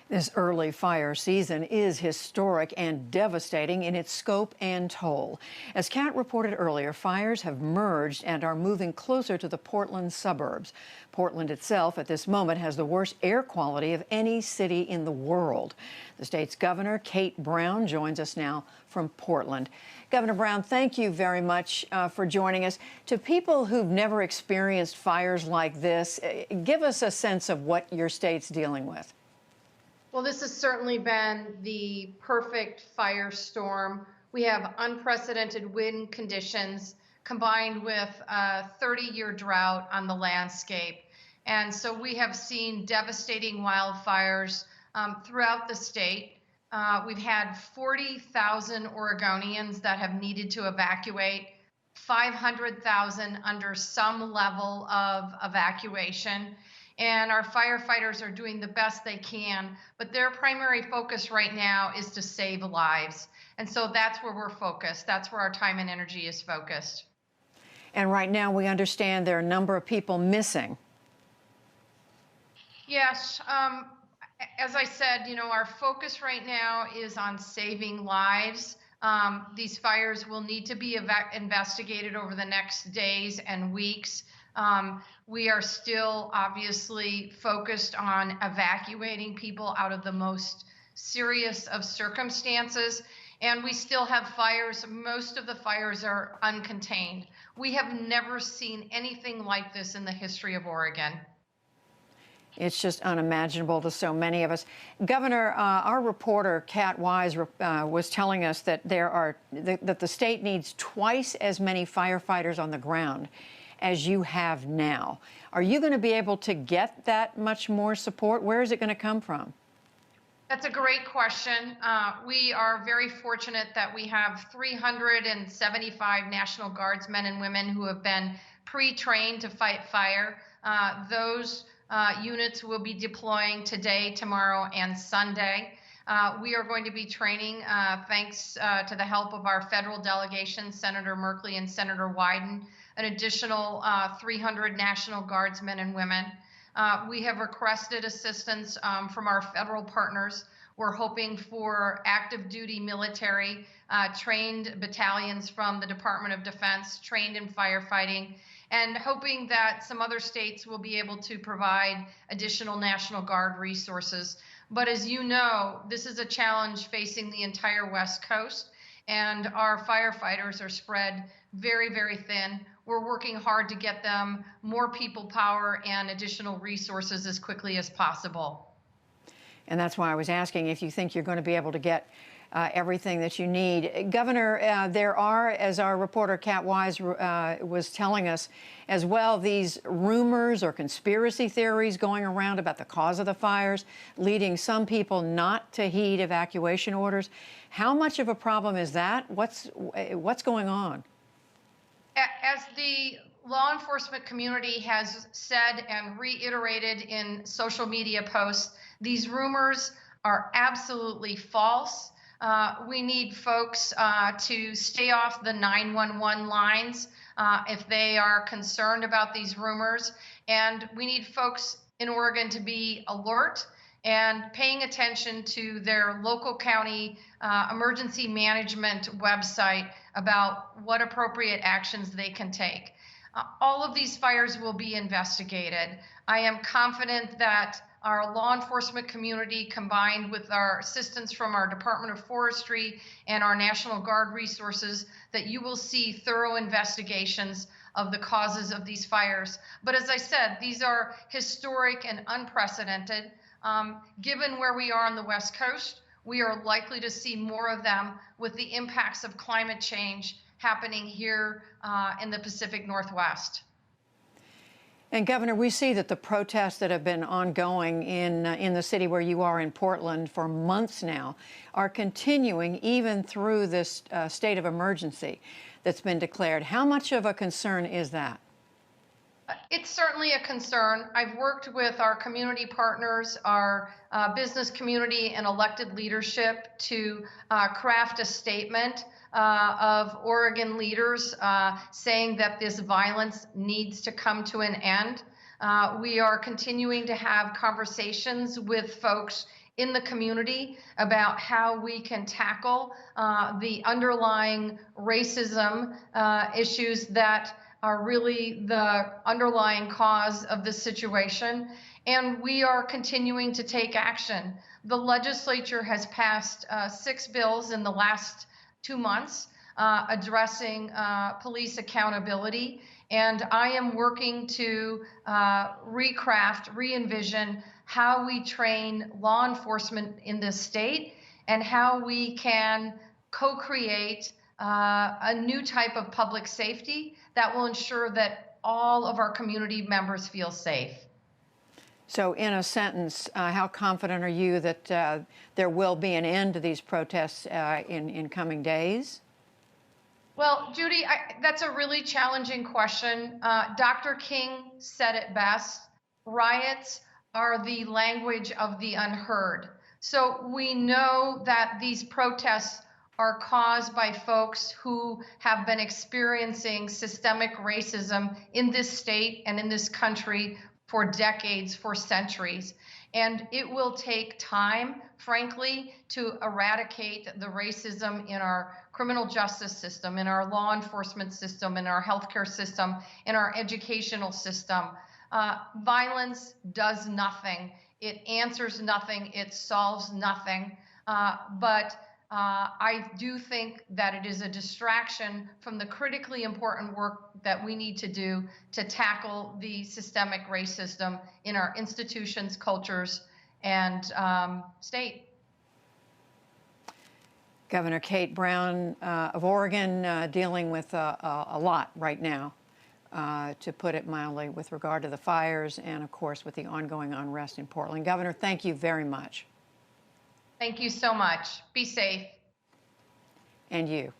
This early fire season is historic and devastating in its scope and toll. As Kat reported earlier, fires have merged and are moving closer to the Portland suburbs. Portland itself at this moment has the worst air quality of any city in the world. The state's governor, Kate Brown, joins us now from Portland. Governor Brown, thank you very much for joining us. To people who've never experienced fires like this, give us a sense of what your state's dealing with. Well, this has certainly been the perfect firestorm. We have unprecedented wind conditions combined with a 30-year drought on the landscape. And so we have seen devastating wildfires throughout the state. We've had 40,000 Oregonians that have needed to evacuate, 500,000 under some level of evacuation. And our firefighters are doing the best they can, but their primary focus right now is to save lives. And so that's where we're focused. That's where our time and energy is focused. And right now we understand there are a number of people missing. Yes. As I said, our focus right now is on saving lives. These fires will need to be investigated over the next days and weeks. We are still obviously focused on evacuating people out of the most serious of circumstances. And we still have fires. Most of the fires are uncontained. We have never seen anything like this in the history of Oregon. It's just unimaginable to so many of us. Governor, our reporter, Kat Wise, was telling us that that the state needs twice as many firefighters on the ground as you have now. Are you going to be able to get that much more support? Where is it going to come from? That's a great question. We are very fortunate that we have 375 National Guardsmen and women who have been pre-trained to fight fire. Those units will be deploying today, tomorrow, and Sunday. We are going to be training, thanks to the help of our federal delegation, Senator Merkley and Senator Wyden, an additional 300 National Guardsmen and women. We have requested assistance from our federal partners. We're hoping for active duty military, trained battalions from the Department of Defense, trained in firefighting, and hoping that some other states will be able to provide additional National Guard resources. But as you know, this is a challenge facing the entire West Coast, and our firefighters are spread very, very thin. We're working hard to get them more people power and additional resources as quickly as possible. And that's why I was asking if you think you're going to be able to get everything that you need. Governor, there are, as our reporter Kat Wise was telling us as well, these rumors or conspiracy theories going around about the cause of the fires, leading some people not to heed evacuation orders. How much of a problem is that? What's going on? As the law enforcement community has said and reiterated in social media posts, these rumors are absolutely false. We need folks to stay off the 911 lines if they are concerned about these rumors. And we need folks in Oregon to be alert and paying attention to their local county emergency management website about what appropriate actions they can take. All of these fires will be investigated. I am confident that our law enforcement community, combined with our assistance from our Department of Forestry and our National Guard resources, that you will see thorough investigations of the causes of these fires. But as I said, these are historic and unprecedented. Given where we are on the West Coast, we are likely to see more of them with the impacts of climate change happening here in the Pacific Northwest. And Governor, we see that the protests that have been ongoing in the city where you are in Portland for months now are continuing even through this state of emergency that's been declared. How much of a concern is that? It's certainly a concern. I've worked with our community partners, our business community, and elected leadership to craft a statement of Oregon leaders saying that this violence needs to come to an end. We are continuing to have conversations with folks in the community about how we can tackle the underlying racism issues that are really the underlying cause of this situation. And we are continuing to take action. The legislature has passed 6 bills in the last 2 months addressing police accountability. And I am working to recraft, re-envision how we train law enforcement in this state and how we can co-create a new type of public safety that will ensure that all of our community members feel safe. So in a sentence, how confident are you that there will be an end to these protests in coming days? Well, Judy, that's a really challenging question. Dr. King said it best. Riots are the language of the unheard. So we know that these protests are caused by folks who have been experiencing systemic racism in this state and in this country for decades, for centuries. And it will take time, frankly, to eradicate the racism in our criminal justice system, in our law enforcement system, in our healthcare system, in our educational system. Violence does nothing. It answers nothing. It solves nothing. But I do think that it is a distraction from the critically important work that we need to do to tackle the systemic racism in our institutions, cultures, and state. Governor Kate Brown of Oregon dealing with a lot right now, to put it mildly, with regard to the fires and, of course, with the ongoing unrest in Portland. Governor, thank you very much. Thank you so much. Be safe. And you.